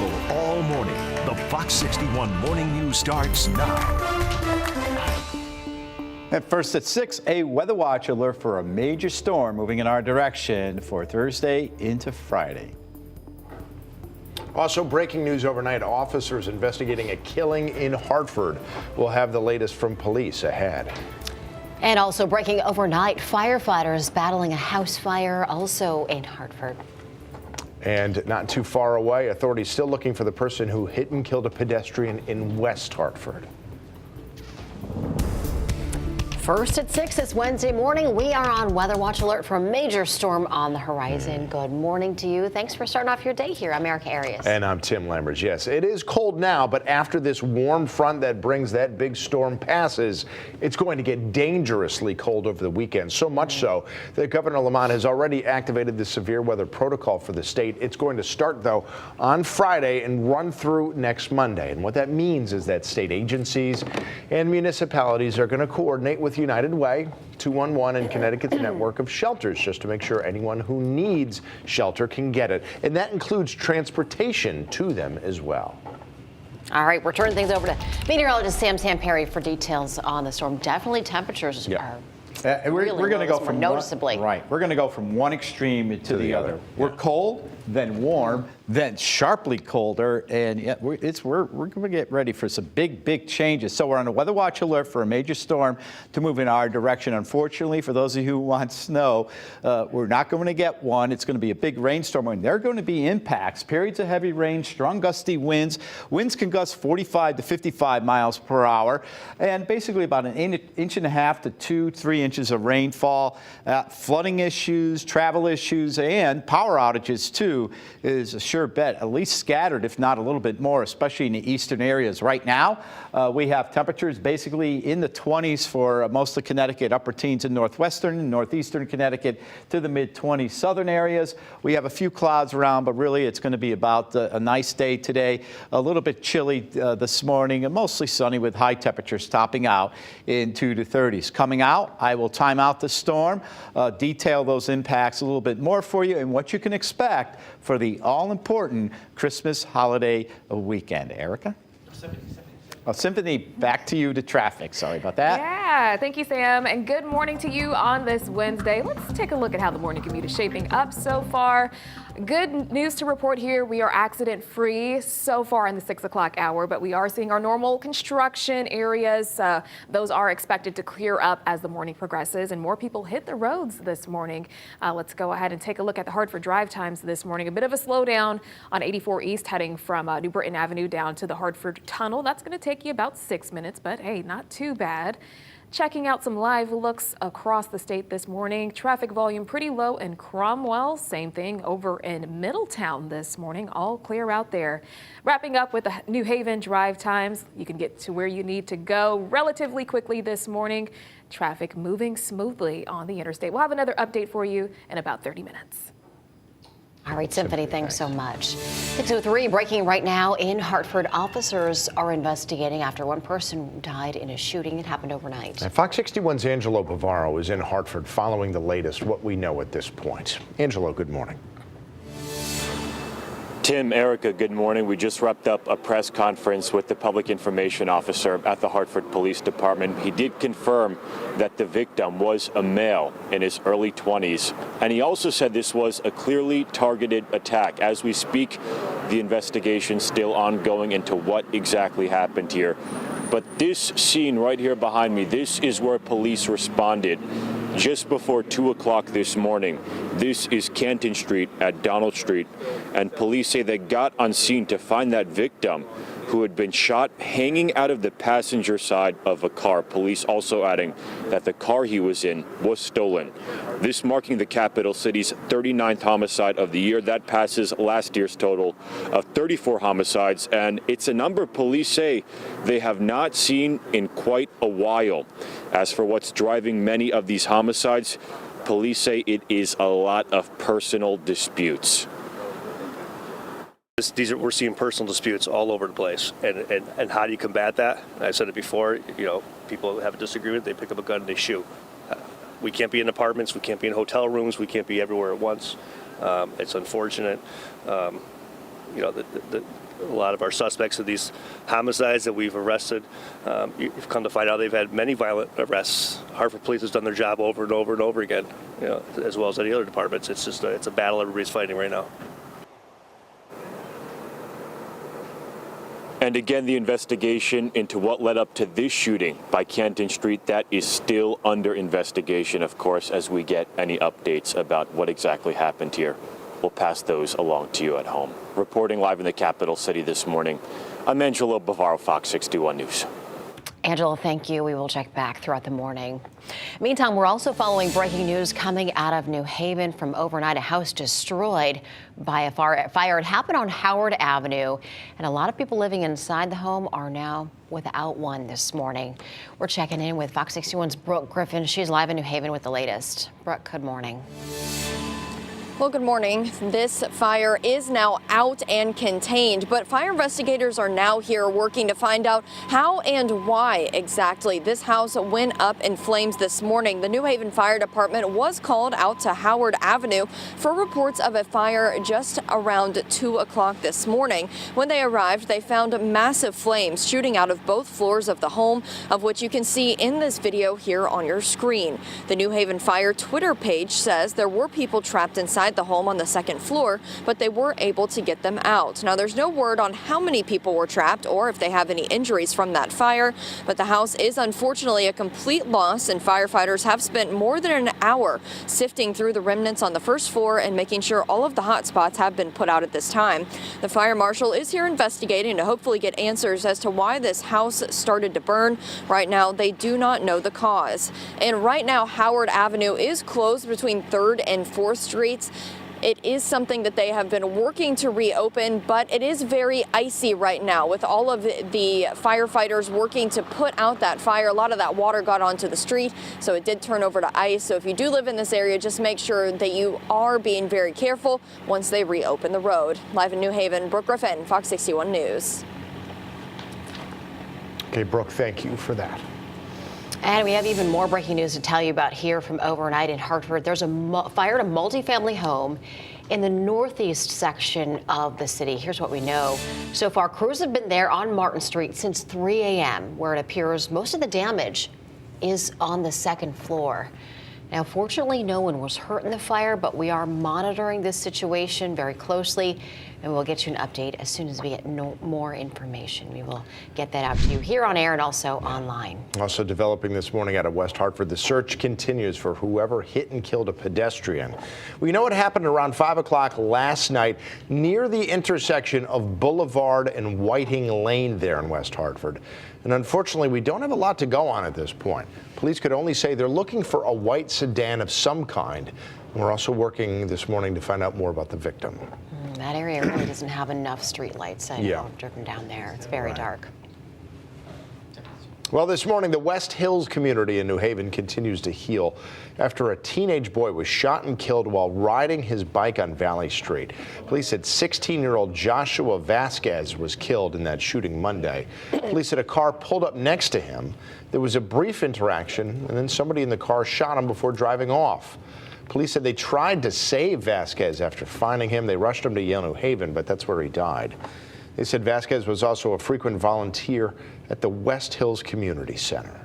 people all morning. The Fox 61 Morning News starts now. At first at 6, a weather watch alert for a major storm moving in our direction for Thursday into Friday. Also breaking news overnight, officers investigating a killing in Hartford. We'll have the latest from police ahead. And also breaking overnight, firefighters battling a house fire also in Hartford. And not too far away, authorities still looking for the person who hit and killed a pedestrian in West Hartford. First at 6 this Wednesday morning, we are on weather watch alert for a major storm on the horizon. Good morning to you. Thanks for starting off your day here, America Arias. And I'm Tim Lambert. Yes, it is cold now, but after this warm front that brings that big storm passes, it's going to get dangerously cold over the weekend. So much so that Governor Lamont has already activated the severe weather protocol for the state. It's going to start, though, on Friday and run through next Monday. And what that means is that state agencies and municipalities are going to coordinate with United Way, 211, and Connecticut's network of shelters just to make sure anyone who needs shelter can get it. And that includes transportation to them as well. All right, we're turning things over to meteorologist Sam Perry for details on the storm. Definitely temperatures are we're going to go from noticeably. We're going to go from one extreme to the other. We're cold, then warm, then sharply colder, and we're going to get ready for some big changes. So we're on a weather watch alert for a major storm to move in our direction. Unfortunately, for those of you who want snow, we're not going to get one. It's going to be a big rainstorm, and there are going to be impacts, periods of heavy rain, strong gusty winds. Winds can gust 45 to 55 miles per hour, and basically about an inch and a half to 2-3 inches of rainfall. Flooding issues, travel issues, and power outages too is a sure bet, at least scattered, if not a little bit more, especially in the eastern areas. Right now, we have temperatures basically in the 20s for most of Connecticut, upper teens in northwestern and northeastern Connecticut to the mid-20s southern areas. We have a few clouds around, but really it's going to be about a nice day today. A little bit chilly this morning and mostly sunny with high temperatures topping out into the 30s. Coming out, I will time out the storm, detail those impacts a little bit more for you and what you can expect for the all-important Christmas holiday weekend. Erica? Symphony, back to you to traffic. Sorry about that. Yeah, thank you, Sam, and good morning to you on this Wednesday. Let's take a look at how the morning commute is shaping up so far. Good news to report here. We are accident-free so far in the 6 o'clock hour, but we are seeing our normal construction areas. Those are expected to clear up as the morning progresses and more people hit the roads this morning. Let's go ahead and take a look at the Hartford drive times this morning. A bit of a slowdown on 84 East heading from New Britain Avenue down to the Hartford Tunnel. That's going to take you about 6 minutes, but hey, not too bad. Checking out some live looks across the state this morning. Traffic volume pretty low in Cromwell. Same thing over in Middletown this morning. All clear out there. Wrapping up with the New Haven drive times. You can get to where you need to go relatively quickly this morning. Traffic moving smoothly on the interstate. We'll have another update for you in about 30 minutes. All right, Symphony, thanks so much. 6:03 breaking right now in Hartford. Officers are investigating after one person died in a shooting. It happened overnight. And Fox 61's Angelo Bavaro is in Hartford following the latest, what we know at this point. Angelo, good morning. Tim, Erica, good morning. We just wrapped up a press conference with the public information officer at the Hartford Police Department. He did confirm that the victim was a male in his early 20s. And he also said this was a clearly targeted attack. As we speak, the investigation still ongoing into what exactly happened here. But this scene right here behind me, this is where police responded just before 2 o'clock this morning. This is Canton Street at Donald Street, and police say they got on scene to find that victim who had been shot hanging out of the passenger side of a car. Police also adding that the car he was in was stolen. This marking the capital city's 39th homicide of the year. That passes last year's total of 34 homicides, and it's a number police say they have not seen in quite a while. As for what's driving many of these homicides, police say it is a lot of personal disputes. We're seeing personal disputes all over the place, and how do you combat that? I said it before, people have a disagreement, they pick up a gun and they shoot. We can't be in apartments, we can't be in hotel rooms, we can't be everywhere at once. It's unfortunate. a lot of our suspects in these homicides that we've arrested, you've come to find out they've had many violent arrests. Hartford Police has done their job over and over and over again, as well as any other departments. It's just it's a battle everybody's fighting right now. And again, the investigation into what led up to this shooting by Canton Street, that is still under investigation, of course, as we get any updates about what exactly happened here. We'll pass those along to you at home. Reporting live in the capital city this morning, I'm Angelo Bavaro, Fox 61 News. Angela, thank you. We will check back throughout the morning. Meantime, we're also following breaking news coming out of New Haven from overnight. A house destroyed by a fire. It happened on Howard Avenue, and a lot of people living inside the home are now without one this morning. We're checking in with Fox 61's Brooke Griffin. She's live in New Haven with the latest. Brooke, good morning. Well, good morning. This fire is now out and contained, but fire investigators are now here working to find out how and why exactly this house went up in flames this morning. The New Haven Fire Department was called out to Howard Avenue for reports of a fire just around 2 o'clock this morning. When they arrived, they found massive flames shooting out of both floors of the home, of which you can see in this video here on your screen. The New Haven Fire Twitter page says there were people trapped inside the home on the second floor, but they were able to get them out. Now, there's no word on how many people were trapped or if they have any injuries from that fire, but the house is unfortunately a complete loss, and firefighters have spent more than an hour sifting through the remnants on the first floor and making sure all of the hot spots have been put out at this time. The fire marshal is here investigating to hopefully get answers as to why this house started to burn. Right now, they do not know the cause. And right now, Howard Avenue is closed between 3rd and 4th Streets. It is something that they have been working to reopen, but it is very icy right now with all of the firefighters working to put out that fire. A lot of that water got onto the street, so it did turn over to ice. So if you do live in this area, just make sure that you are being very careful once they reopen the road. Live in New Haven, Brooke Griffin, Fox 61 News. Okay, Brooke, thank you for that. And we have even more breaking news to tell you about here from overnight in Hartford. There's a fire at a multifamily home in the northeast section of the city. Here's what we know. So far, crews have been there on Martin Street since 3 a.m., where it appears most of the damage is on the second floor. Now, fortunately, no one was hurt in the fire, but we are monitoring this situation very closely, and we'll get you an update as soon as we get more information. We will get that out to you here on air and also online. Also developing this morning out of West Hartford, the search continues for whoever hit and killed a pedestrian. We know it happened around 5 o'clock last night near the intersection of Boulevard and Whiting Lane there in West Hartford. And unfortunately, we don't have a lot to go on at this point. Police could only say they're looking for a white sedan of some kind. And we're also working this morning to find out more about the victim. That area really doesn't have enough street lights. I know I've driven down there. It's very dark. Well, this morning, the West Hills community in New Haven continues to heal after a teenage boy was shot and killed while riding his bike on Valley Street. Police said 16-year-old Joshua Vasquez was killed in that shooting Monday. Police said a car pulled up next to him. There was a brief interaction, and then somebody in the car shot him before driving off. Police said they tried to save Vasquez after finding him. They rushed him to Yale New Haven, but that's where he died. They said Vasquez was also a frequent volunteer at the West Hills Community Center.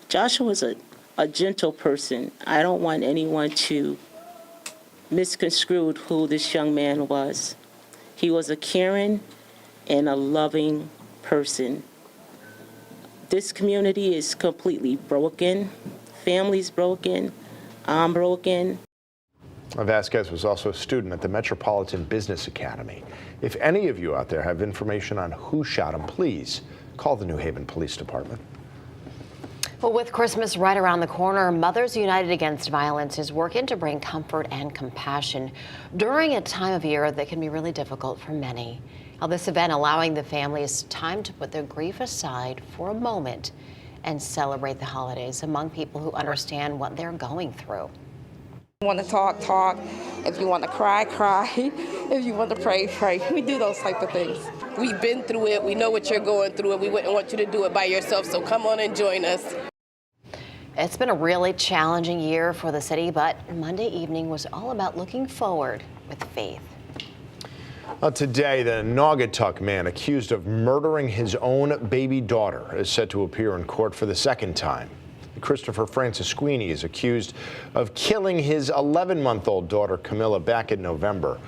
Joshua was a gentle person. I don't want anyone to misconstrue who this young man was. He was a caring and a loving person. This community is completely broken. Family's broken. I'm broken. Vasquez was also a student at the Metropolitan Business Academy. If any of you out there have information on who shot him, please call the New Haven Police Department. Well, with Christmas right around the corner, Mothers United Against Violence is working to bring comfort and compassion during a time of year that can be really difficult for many. Now, this event allowing the families time to put their grief aside for a moment and celebrate the holidays among people who understand what they're going through. If you want to talk, talk. If you want to cry, cry. If you want to pray, pray. We do those type of things. We've been through it. We know what you're going through, and we wouldn't want you to do it by yourself, so come on and join us. It's been a really challenging year for the city, but Monday evening was all about looking forward with faith. Today, the Naugatuck man accused of murdering his own baby daughter is set to appear in court for the second time. Christopher Francisquini is accused of killing his 11-month-old daughter, Camilla, back in November.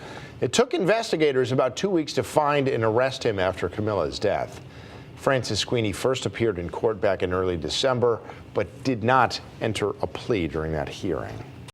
It took investigators about 2 weeks to find and arrest him after Camilla's death. Francisquini first appeared in court back in early December, but did not enter a plea during that hearing.